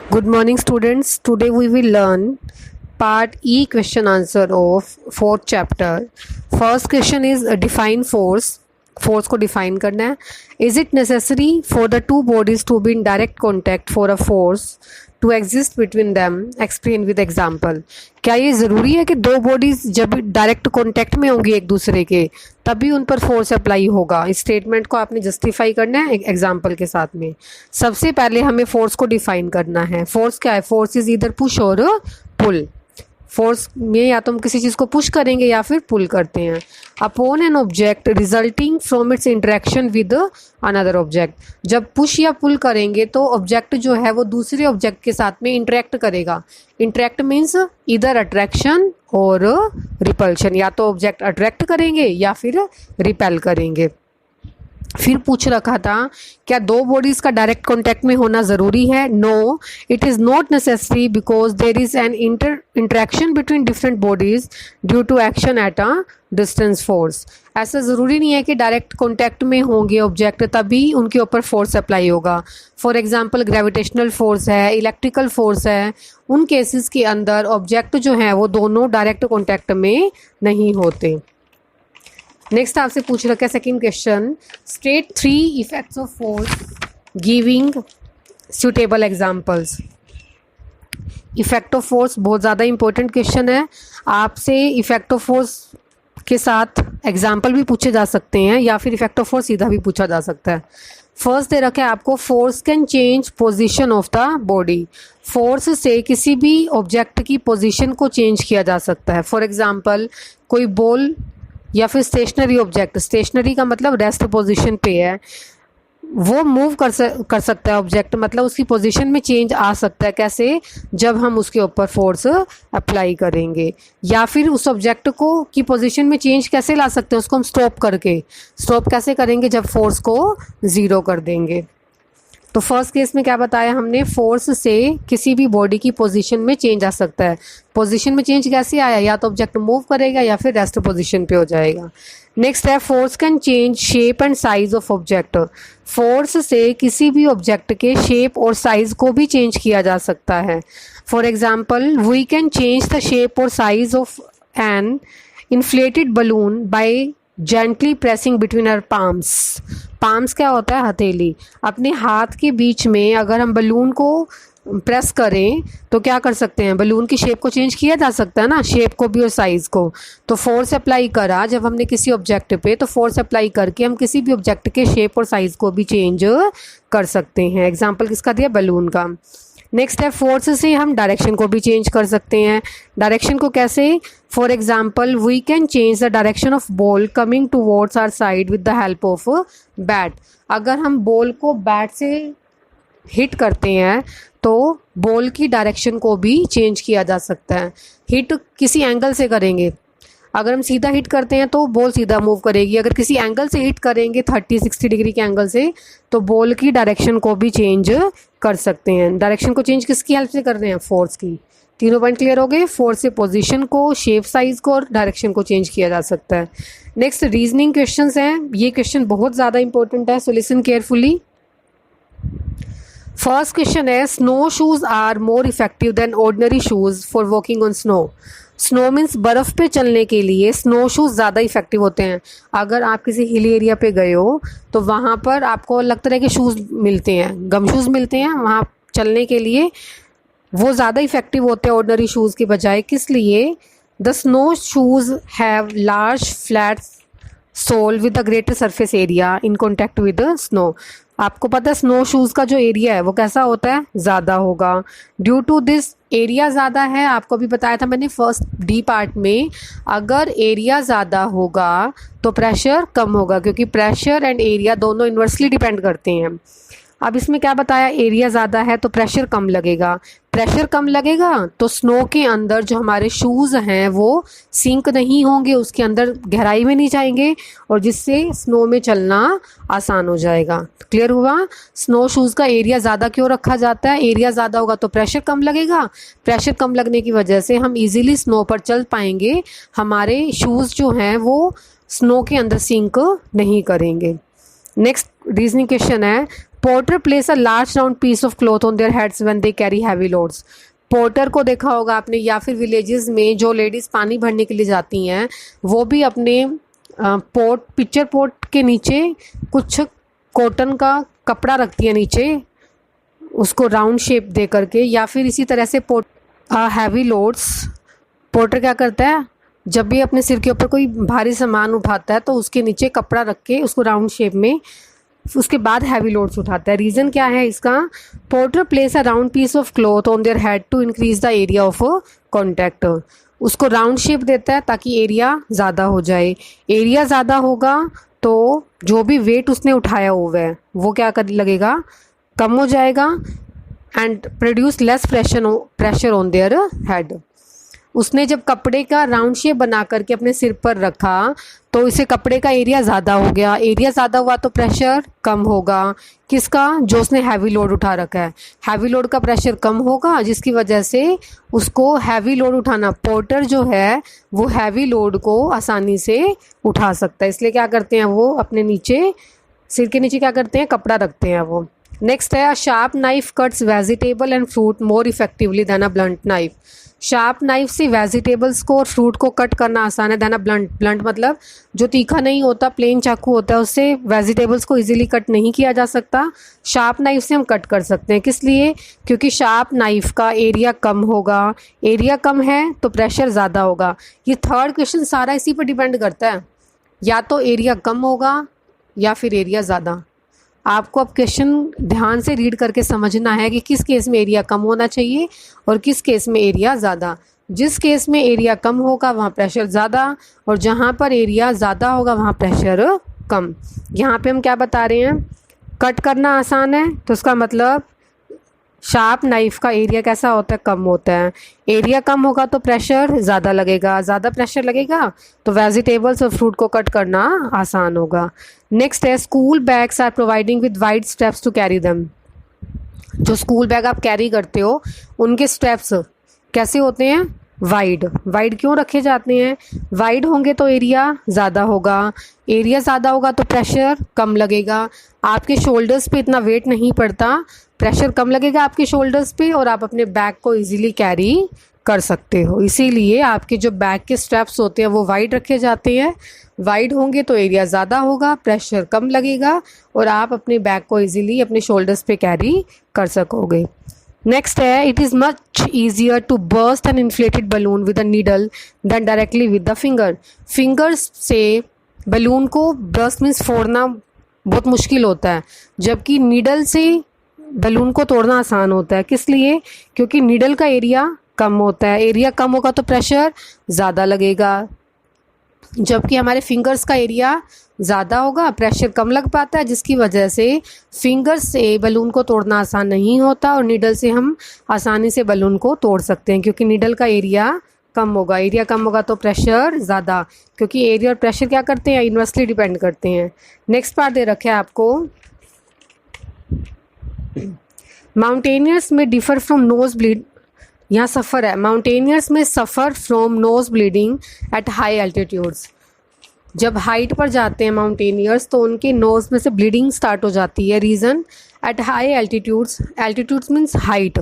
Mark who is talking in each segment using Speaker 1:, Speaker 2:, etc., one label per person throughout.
Speaker 1: Good morning, students. Today we will learn part E question answer of fourth chapter. First question is define force. Force को define करना है. Is it necessary for the two bodies to be in direct contact for a force to exist between them? Explain with example. क्या ये ज़रूरी है कि दो bodies जब डायरेक्ट कॉन्टैक्ट में होंगी एक दूसरे के तभी उन पर फोर्स अप्लाई होगा? इस स्टेटमेंट को आपने जस्टिफाई करना है एक एग्जांपल के साथ में. सबसे पहले हमें फोर्स को डिफाइन करना है. फोर्स क्या है? फोर्स इज इधर पुश और पुल. फोर्स में या तो हम किसी चीज़ को पुश करेंगे या फिर पुल करते हैं. Upon an object resulting from its interaction with another object. जब पुश या पुल करेंगे तो ऑब्जेक्ट जो है वो दूसरे ऑब्जेक्ट के साथ में इंटरेक्ट करेगा. इंटरेक्ट मीन्स इधर अट्रैक्शन और रिपल्शन. या तो ऑब्जेक्ट अट्रैक्ट करेंगे या फिर रिपेल करेंगे. फिर पूछ रखा था क्या दो बॉडीज का डायरेक्ट कांटेक्ट में होना ज़रूरी है? No, it is not necessary because there is an interaction between different bodies due to action at a distance force. ऐसा ज़रूरी नहीं है कि डायरेक्ट कांटेक्ट में होंगे ऑब्जेक्ट तभी उनके ऊपर फोर्स अप्लाई होगा. फॉर एग्जांपल ग्रेविटेशनल फोर्स है, इलेक्ट्रिकल फोर्स है, उन केसेस के अंदर ऑब्जेक्ट जो है वो दोनों डायरेक्ट कांटेक्ट में नहीं होते. नेक्स्ट आपसे पूछ रखा है second question. State 3 effects of force giving suitable examples. Effect of force बहुत ज़्यादा इंपॉर्टेंट क्वेश्चन है. आपसे इफेक्ट ऑफ फोर्स के साथ एग्जाम्पल भी पूछे जा सकते हैं या फिर इफेक्ट ऑफ फोर्स सीधा भी पूछा जा सकता है. फर्स्ट दे रखा है आपको force can change position of the body. Force से किसी भी ऑब्जेक्ट की पोजीशन को चेंज किया जा सकता है. फॉर एग्जांपल कोई बॉल या फिर स्टेशनरी ऑब्जेक्ट, स्टेशनरी का मतलब रेस्ट पोजीशन पे है, वो मूव कर सकता है ऑब्जेक्ट, मतलब उसकी पोजीशन में चेंज आ सकता है. कैसे? जब हम उसके ऊपर फोर्स अप्लाई करेंगे. या फिर उस ऑब्जेक्ट को की पोजीशन में चेंज कैसे ला सकते हैं? उसको हम स्टॉप करके. स्टॉप कैसे करेंगे? जब फोर्स को ज़ीरो कर देंगे. तो फर्स्ट केस में क्या बताया हमने? फोर्स से किसी भी बॉडी की पोजीशन में चेंज आ सकता है. पोजीशन में चेंज कैसे आया? या तो ऑब्जेक्ट मूव करेगा या फिर रेस्ट पोजीशन पे हो जाएगा. नेक्स्ट है force can change shape and size of object. Force से किसी भी ऑब्जेक्ट के शेप और साइज को भी चेंज किया जा सकता है. For example we can change the shape और size of an inflated balloon by gently pressing between our palms. Palms क्या होता है? हथेली. अपने हाथ के बीच में अगर हम बलून को प्रेस करें तो क्या कर सकते हैं? बलून की शेप को चेंज किया जा सकता है ना, शेप को भी और साइज़ को. तो फोर्स अप्लाई करा जब हमने किसी ऑब्जेक्ट पे, तो फोर्स अप्लाई करके हम किसी भी ऑब्जेक्ट के शेप और साइज़ को भी चेंज कर सकते हैं. एग्जाम्पल किसका दिया? बलून का. नेक्स्ट है फोर्स से हम डायरेक्शन को भी चेंज कर सकते हैं. डायरेक्शन को कैसे? For example we can change the direction of ball coming towards our side with the help of bat. अगर हम बॉल को बैट से हिट करते हैं तो बॉल की डायरेक्शन को भी चेंज किया जा सकता है. हिट किसी एंगल से करेंगे. अगर हम सीधा हिट करते हैं तो बॉल सीधा मूव करेगी. अगर किसी एंगल से हिट करेंगे 30-60 डिग्री के एंगल से तो बॉल की डायरेक्शन को भी चेंज कर सकते हैं. डायरेक्शन को चेंज किसकी हेल्प से कर रहे हैं? फोर्स की. तीनों पॉइंट क्लियर हो गए. फोर्स से पोजीशन को, शेप, साइज को और डायरेक्शन को चेंज किया जा सकता है. नेक्स्ट रीजनिंग क्वेश्चंस हैं. ये क्वेश्चन बहुत ज़्यादा इंपॉर्टेंट है, so listen carefully. First question है snow shoes are more effective than ordinary shoes for walking on snow. Snow means बर्फ़ पे चलने के लिए स्नो शूज़ ज़्यादा इफेक्टिव होते हैं. अगर आप किसी हिल एरिया पे गए हो तो वहाँ पर आपको लगता है कि शूज़ मिलते हैं, गम शूज़ मिलते हैं वहाँ चलने के लिए, वो ज़्यादा इफेक्टिव होते हैं ऑर्डिनरी शूज़ के बजाय. किस लिए? The snow shoes have large flat sole with the greater surface area in contact with snow. आपको पता है स्नो शूज़ का जो एरिया है वो कैसा होता है? ज़्यादा होगा. ड्यू टू दिस एरिया ज़्यादा है, आपको भी बताया था मैंने फर्स्ट डी पार्ट में, अगर एरिया ज़्यादा होगा तो प्रेशर कम होगा, क्योंकि प्रेशर एंड एरिया दोनों इन्वर्सली डिपेंड करते हैं. अब इसमें क्या बताया? एरिया ज़्यादा है तो प्रेशर कम लगेगा. प्रेशर कम लगेगा तो स्नो के अंदर जो हमारे शूज़ हैं वो सिंक नहीं होंगे, उसके अंदर गहराई में नहीं जाएंगे, और जिससे स्नो में चलना आसान हो जाएगा. क्लियर हुआ? स्नो शूज़ का एरिया ज़्यादा क्यों रखा जाता है? एरिया ज़्यादा होगा तो प्रेशर कम लगेगा. प्रेशर कम लगने की वजह से हम इजीली स्नो पर चल पाएंगे. हमारे शूज़ जो हैं वो स्नो के अंदर सिंक नहीं करेंगे. नेक्स्ट रीजनिंग क्वेश्चन है porter place a large round piece of cloth on their heads when they carry heavy loads. Porter को देखा होगा आपने, या फिर विलेजेस में जो लेडीज़ पानी भरने के लिए जाती हैं वो भी अपने पिक्चर पोट के नीचे कुछ कॉटन का कपड़ा रखती है नीचे, उसको राउंड शेप दे करके। या फिर इसी तरह से हैवी लोड्स, पोर्टर क्या करता है, जब भी अपने सिर के ऊपर कोई भारी सामान उठाता है तो उसके नीचे कपड़ा रख के उसको राउंड शेप में, उसके बाद हैवी लोड्स उठाता है। रीज़न क्या है इसका? Porter place a round piece of cloth on their head to increase the area of contact. उसको राउंड शेप देता है ताकि एरिया ज़्यादा हो जाए। एरिया ज़्यादा होगा तो जो भी वेट उसने उठाया हुआ है वो क्या कर लगेगा, कम हो जाएगा, and produce less pressure on their head. उसने जब कपड़े का राउंड शेप बना करके अपने सिर पर रखा तो इसे कपड़े का एरिया ज़्यादा हो गया। एरिया ज़्यादा हुआ तो प्रेशर कम होगा। किसका? जो उसने हैवी लोड उठा रखा है, हैवी लोड का प्रेशर कम होगा, जिसकी वजह से उसको हैवी लोड उठाना, पोर्टर जो है वो हैवी लोड को आसानी से उठा सकता है। इसलिए क्या करते हैं वो अपने नीचे, सिर के नीचे क्या करते हैं, कपड़ा रखते हैं वो। नेक्स्ट है, a sharp knife cuts vegetable and fruit more effectively than a blunt knife. Sharp knife से वेजिटेबल्स को और फ्रूट को कट करना आसान है देन अ ब्लंट। ब्लंट मतलब जो तीखा नहीं होता, प्लेन चाकू होता है, उससे वेजिटेबल्स को इजीली कट नहीं किया जा सकता। शार्प नाइफ से हम कट कर सकते हैं। किस लिए? क्योंकि शार्प नाइफ का एरिया कम होगा। एरिया कम है तो प्रेशर ज़्यादा होगा। ये थर्ड क्वेश्चन सारा इसी पर डिपेंड करता है, या तो एरिया कम होगा या फिर एरिया ज़्यादा। आपको अब क्वेश्चन ध्यान से रीड करके समझना है कि किस केस में एरिया कम होना चाहिए और किस केस में एरिया ज़्यादा। जिस केस में एरिया कम होगा वहाँ प्रेशर ज़्यादा, और जहाँ पर एरिया ज़्यादा होगा वहाँ प्रेशर कम। यहाँ पे हम क्या बता रहे हैं, कट करना आसान है तो उसका मतलब शार्प नाइफ का एरिया कैसा होता है, कम होता है। एरिया कम होगा तो प्रेशर ज़्यादा लगेगा, ज़्यादा प्रेशर लगेगा तो वेजिटेबल्स और फ्रूट को कट करना आसान होगा। नेक्स्ट है, school bags are providing with wide straps to carry them. जो स्कूल बैग आप कैरी करते हो उनके स्टेप्स कैसे होते हैं, वाइड। वाइड क्यों रखे जाते हैं? वाइड होंगे तो एरिया ज़्यादा होगा, एरिया ज़्यादा होगा तो प्रेशर कम लगेगा। आपके शोल्डर्स पे इतना वेट नहीं पड़ता, प्रेशर कम लगेगा आपके शोल्डर्स पे और आप अपने बैग को इजीली कैरी कर सकते हो। इसीलिए आपके जो बैग के स्ट्रैप्स होते हैं वो वाइड रखे जाते हैं। वाइड होंगे तो एरिया ज़्यादा होगा, प्रेशर कम लगेगा और आप अपने बैग को इजीली अपने शोल्डर्स पे कैरी कर सकोगे। नेक्स्ट है, it is much easier to burst an inflated balloon with a needle than directly with the finger. Fingers से बलून को बर्स्ट मीन्स फोड़ना बहुत मुश्किल होता है, जबकि नीडल से बलून को तोड़ना आसान होता है। किस लिए? क्योंकि नीडल का एरिया कम होता है। एरिया कम होगा तो प्रेशर ज़्यादा लगेगा, जबकि हमारे फिंगर्स का एरिया ज़्यादा होगा, प्रेशर कम लग पाता है, जिसकी वजह से फिंगर्स से बलून को तोड़ना आसान नहीं होता और नीडल से हम आसानी से बलून को तोड़ सकते हैं, क्योंकि नीडल का एरिया कम होगा। एरिया कम होगा तो प्रेशर ज़्यादा, क्योंकि एरिया और प्रेशर क्या करते हैं, इन्वर्सली डिपेंड करते हैं। नेक्स्ट पार्ट दे रखे है आपको, माउंटेनियर्स में डिफर फ्रॉम नोज ब्लीड, यहाँ सफ़र है, माउंटेनियर्स में suffer from nose bleeding at high altitudes. जब हाइट पर जाते हैं माउंटेनियर्स तो उनके नोज़ में से ब्लीडिंग स्टार्ट हो जाती है। Reason, at high altitudes, altitudes means height.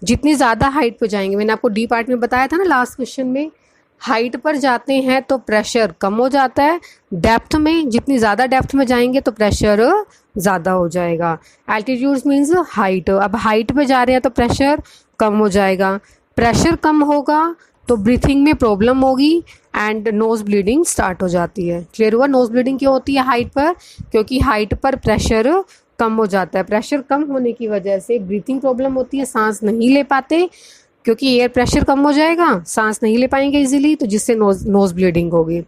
Speaker 1: जितनी ज़्यादा हाइट पर जाएंगे, मैंने आपको डी पार्ट में बताया था ना लास्ट क्वेश्चन में, हाइट पर जाते हैं तो प्रेशर कम हो जाता है। डेप्थ में, जितनी ज़्यादा डेप्थ में जाएंगे तो प्रेशर ज़्यादा हो जाएगा। Altitudes means height. अब हाइट पे जा रहे हैं तो प्रेशर कम हो जाएगा। प्रेशर कम होगा तो ब्रीथिंग में प्रॉब्लम होगी एंड नोज़ ब्लीडिंग स्टार्ट हो जाती है। क्लियर हुआ? नोज़ ब्लीडिंग क्यों होती है हाइट पर? क्योंकि हाइट पर प्रेशर कम हो जाता है। प्रेशर कम होने की वजह से ब्रीथिंग प्रॉब्लम होती है, सांस नहीं ले पाते, क्योंकि एयर प्रेशर कम हो जाएगा, सांस नहीं ले पाएंगे इजीली, तो जिससे नोज़ ब्लीडिंग होगी।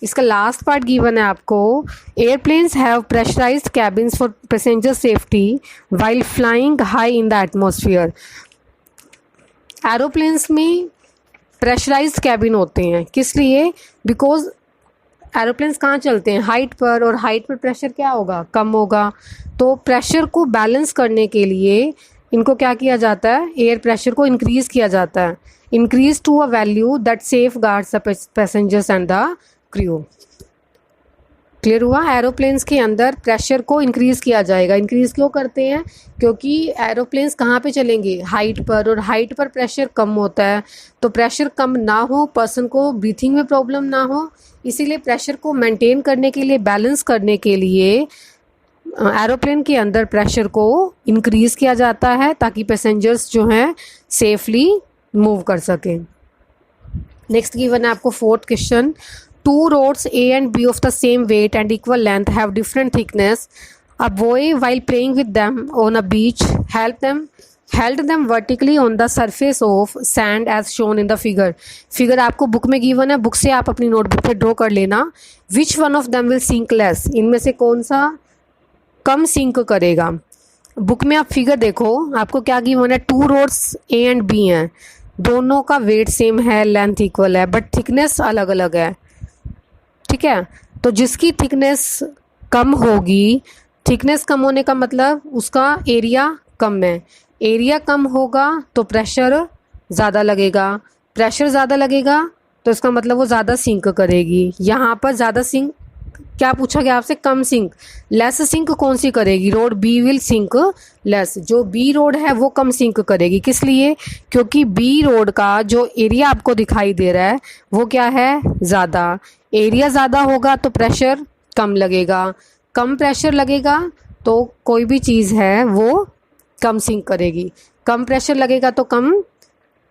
Speaker 1: इसका लास्ट पार्ट गिवन है आपको, airplanes have pressurised cabins for passenger safety while flying high in the atmosphere. Aeroplanes में प्रेशराइज्ड कैबिन होते हैं, किस लिए? बिकॉज एरोप्लेन्स कहाँ चलते हैं, हाइट पर, और हाइट पर प्रेशर क्या होगा, कम होगा। तो प्रेशर को बैलेंस करने के लिए इनको क्या किया जाता है, एयर प्रेशर को इंक्रीज़ किया जाता है, increase to a value that safeguards the passengers and the crew. Clear हुआ। एरोप्लेन्स के अंदर प्रेशर को इंक्रीज़ किया जाएगा। इंक्रीज़ क्यों करते हैं? क्योंकि एरोप्लेन्स कहाँ पे चलेंगे? हाइट पर, और हाइट पर प्रेशर कम होता है। तो प्रेशर कम ना हो, पर्सन को ब्रीथिंग में प्रॉब्लम ना हो, इसीलिए प्रेशर को मेंटेन करने के लिए, बैलेंस करने के लिए एरोप्लेन के अंदर प्रेशर को इंक्रीज़ किया जाता है ताकि पैसेंजर्स जो हैं सेफली मूव कर सकें। नेक्स्ट गिवन है आपको fourth question. Two rods A and B of the same weight and equal length have different thickness. A boy, while playing with them on a beach, held them vertically on the surface of sand as shown in the figure. Figure आपको book में given है, book से आप अपनी notebook पे draw कर लेना। Which one of them will sink less? इनमें से कौन सा कम सिंक करेगा? बुक में आप फिगर देखो, आपको क्या गिवन है? 2 rods A and B हैं, दोनों का वेट सेम है, लेंथ इक्वल है, बट थिकनेस अलग अलग है। ठीक है, तो जिसकी थिकनेस कम होगी, थिकनेस कम होने का मतलब उसका एरिया कम है। एरिया कम होगा तो प्रेशर ज़्यादा लगेगा, प्रेशर ज़्यादा लगेगा तो इसका मतलब वो ज़्यादा सिंक करेगी। यहाँ पर ज़्यादा सिंक क्या पूछा गया आपसे? कम सिंक। लेस सिंक कौन सी करेगी? Rod B will sink less. जो बी रोड है वो कम सिंक करेगी। किस लिए? क्योंकि बी रोड का जो एरिया आपको दिखाई दे रहा है वो क्या है? ज़्यादा। एरिया ज़्यादा होगा तो प्रेशर कम लगेगा, कम प्रेशर लगेगा तो कोई भी चीज़ है वो कम सिंक करेगी। कम प्रेशर लगेगा तो कम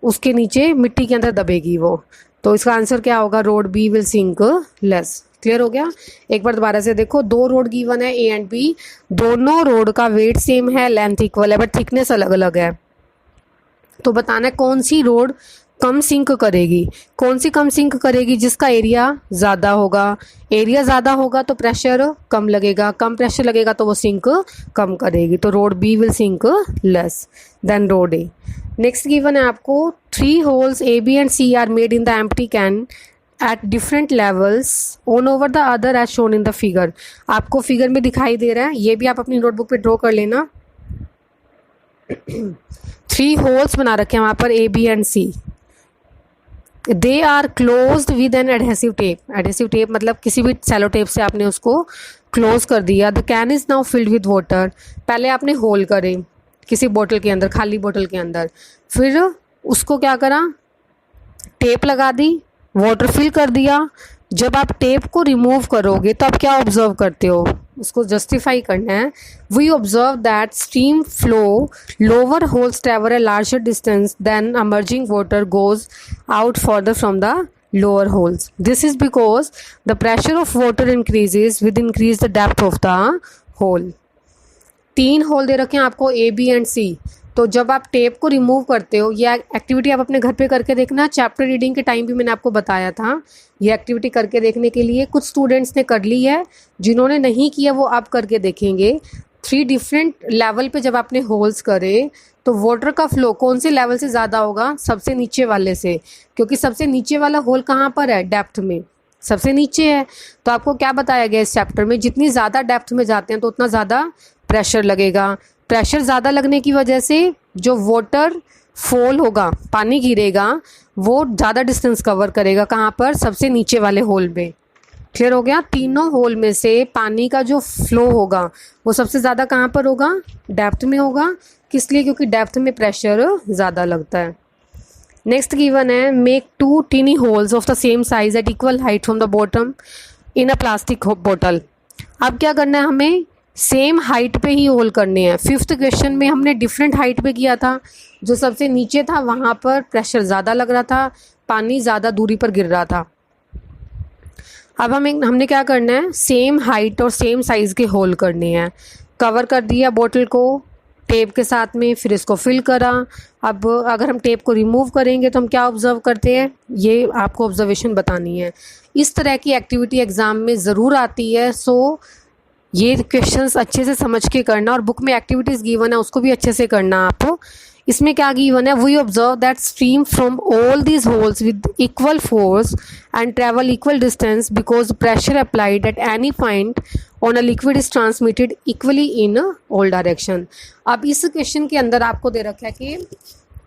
Speaker 1: उसके नीचे मिट्टी के अंदर दबेगी वो। तो इसका आंसर क्या होगा? Rod B will sink less. Clear हो गया? एक बार दोबारा से देखो, 2 रोड गिवन है ए एंड बी, दोनों रोड का वेट सेम है, लेंथ इक्वल है, बट थिकनेस अलग अलग है। तो बताना है कौन सी रोड कम सिंक करेगी। कौन सी कम सिंक करेगी? जिसका एरिया ज़्यादा होगा। एरिया ज़्यादा होगा तो प्रेशर कम लगेगा, कम प्रेशर लगेगा तो वो सिंक कम करेगी। तो rod B will sink less then rod A. Next given है आपको 3 holes A B and C are made in the empty can at different levels one over the other as shown in the figure. आपको figure में दिखाई दे रहा है, ये भी आप अपनी नोटबुक पे ड्रॉ कर लेना। 3 होल्स बना रखे हैं वहाँ पर A B and C. They are closed with an adhesive tape. Adhesive tape मतलब किसी भी सेलो टेप से आपने उसको क्लोज कर दिया। The can is now filled with water. पहले आपने होल करे किसी बोतल के अंदर, खाली बोतल के अंदर, फिर उसको क्या करा? टेप लगा दी, वाटर फिल कर दिया। जब आप टेप को रिमूव करोगे तो आप क्या ऑब्जर्व करते हो? उसको जस्टिफाई करना है। We observe that stream flow lower holes travel a larger distance than emerging water goes out further from the lower holes. This is because the pressure of water increases with increase the depth of the hole. 3 hole दे रखे हैं आपको ए B and सी। तो जब आप tape को remove करते हो, ये एक्टिविटी आप अपने घर पे करके देखना। चैप्टर रीडिंग के टाइम भी मैंने आपको बताया था ये एक्टिविटी करके देखने के लिए। कुछ स्टूडेंट्स ने कर ली है, जिन्होंने नहीं किया वो आप करके देखेंगे। 3 डिफरेंट लेवल पे जब आपने होल्स करे तो वाटर का फ्लो कौन से लेवल से ज़्यादा होगा? सबसे नीचे वाले से, क्योंकि सबसे नीचे वाला होल कहाँ पर है? डेप्थ में सबसे नीचे है। तो आपको क्या बताया गया इस चैप्टर में? जितनी ज़्यादा डेप्थ में जाते हैं तो उतना ज़्यादा प्रेशर लगेगा। प्रेशर ज़्यादा लगने की वजह से जो वाटर फॉल होगा, पानी गिरेगा, वो ज़्यादा डिस्टेंस कवर करेगा। कहाँ पर? सबसे नीचे वाले होल में। क्लियर हो गया? तीनों होल में से पानी का जो फ्लो होगा वो सबसे ज़्यादा कहाँ पर होगा? डेप्थ में होगा। किस लिए? क्योंकि डेप्थ में प्रेशर ज़्यादा लगता है। नेक्स्ट गिवन है make 2 tiny holes of the same size at equal height from the bottom in a plastic बोतल। अब क्या करना है हमें? सेम हाइट पे ही होल करने हैं। 5th क्वेश्चन में हमने डिफरेंट हाइट पे किया था। जो सबसे नीचे था वहाँ पर प्रेशर ज़्यादा लग रहा था, पानी ज़्यादा दूरी पर गिर रहा था। अब हमने क्या करना है? सेम हाइट और सेम साइज़ के होल करने हैं। कवर कर दिया बोतल को टेप के साथ में, फिर इसको फिल करा। अब अगर हम टेप को रिमूव करेंगे तो हम क्या ऑब्जर्व करते हैं? ये आपको ऑब्जर्वेशन बतानी है। इस तरह की एक्टिविटी एग्ज़ाम में ज़रूर आती है। सो ये क्वेश्चंस अच्छे से समझ के करना, और बुक में एक्टिविटीज़ गिवन है उसको भी अच्छे से करना आप। इसमें क्या गिवन है? We observe that stream from all these holes with equal force and travel equal distance because pressure applied at any point on a liquid is transmitted equally in all direction. अब इस question के अंदर आपको दे रखा है कि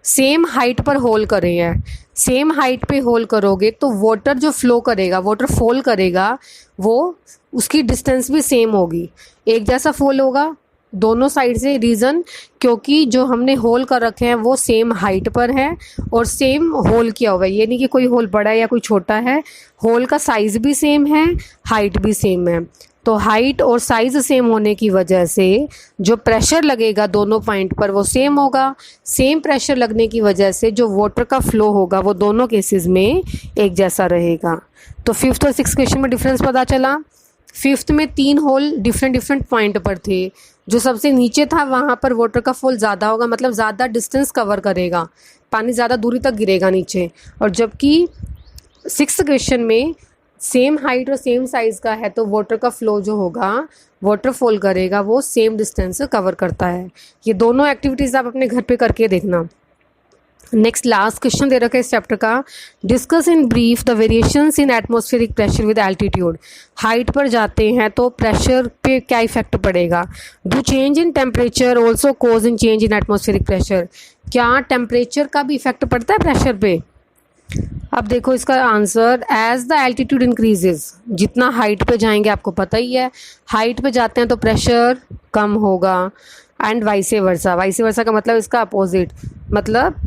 Speaker 1: same height पर whole करे हैं, सेम हाइट पे होल करोगे तो वाटर जो फ्लो करेगा, वाटर फॉल करेगा, वो उसकी डिस्टेंस भी सेम होगी, एक जैसा फॉल होगा दोनों साइड से। रीज़न क्योंकि जो हमने होल कर रखे हैं वो सेम हाइट पर है और सेम होल किया हुआ है, ये नहीं कि कोई होल बड़ा है या कोई छोटा है, होल का साइज़ भी सेम है, हाइट भी सेम है। तो हाइट और साइज़ सेम होने की वजह से जो प्रेशर लगेगा दोनों पॉइंट पर वो सेम होगा। सेम प्रेशर लगने की वजह से जो वाटर का फ्लो होगा वो दोनों केसेस में एक जैसा रहेगा। तो फिफ्थ और सिक्स क्वेश्चन में डिफरेंस पता चला। फिफ्थ में 3 होल डिफरेंट पॉइंट पर थे, जो सबसे नीचे था वहाँ पर वाटर का फ्लो ज़्यादा होगा, मतलब ज़्यादा डिस्टेंस कवर करेगा, पानी ज़्यादा दूरी तक गिरेगा नीचे। और जबकि सिक्स्थ क्वेश्चन में सेम हाइट और सेम साइज़ का है तो वाटर का फ्लो जो होगा, वाटर फॉल करेगा, वो सेम डिस्टेंस कवर करता है। ये दोनों एक्टिविटीज़ आप अपने घर पे करके देखना। नेक्स्ट लास्ट क्वेश्चन दे रखा है इस चैप्टर का, discuss in brief the variations in atmospheric pressure with altitude. Height पर जाते हैं तो प्रेशर पे क्या इफेक्ट पड़ेगा। Do change in temperature also cause in change in atmospheric pressure. क्या टेम्परेचर का भी इफेक्ट पड़ता है प्रेशर पे। अब देखो इसका answer, as the altitude increases, जितना हाइट पे जाएंगे आपको पता ही है, हाइट पे जाते हैं तो प्रेशर कम होगा, एंड वाइसे वर्सा। वाइसे वर्सा का मतलब इसका अपोजिट, मतलब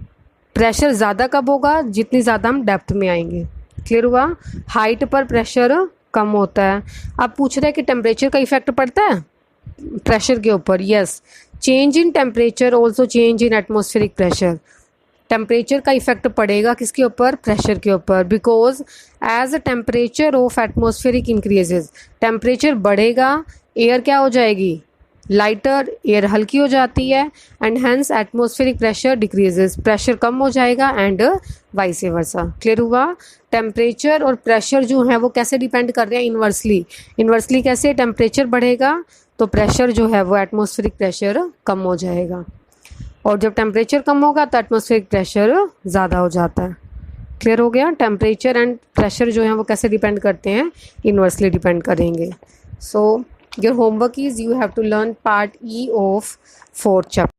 Speaker 1: प्रेशर ज़्यादा कब होगा, जितनी ज़्यादा हम डेप्थ में आएंगे। क्लियर हुआ। हाइट पर प्रेशर कम होता है। अब पूछ रहे हैं कि टेम्परेचर का इफेक्ट पड़ता है प्रेशर के ऊपर। Yes, change in temperature also change in atmospheric pressure. Temperature का इफेक्ट पड़ेगा किसके ऊपर, प्रेशर के ऊपर। Because as a temperature of atmospheric increases, temperature बढ़ेगा, एयर क्या हो जाएगी, लाइटर, एयर हल्की हो जाती है, and hence atmospheric pressure decreases, pressure कम हो जाएगा, एंड वाइस वर्सा। क्लियर हुआ। टेम्परेचर और प्रेशर जो है वो कैसे डिपेंड कर रहे हैं, इन्वर्सली। इन्वर्सली कैसे, टेम्परेचर बढ़ेगा तो प्रेशर जो है वो एटमॉस्फेरिक प्रेशर कम हो जाएगा, और जब टेम्परेचर कम होगा तो एटमॉस्फेरिक प्रेशर ज़्यादा हो जाता है। क्लियर हो गया। टेम्परेचर एंड प्रेशर जो है वो कैसे डिपेंड करते हैं, इन्वर्सली डिपेंड करेंगे। सो your homework is you have to learn part E of 4th chapter.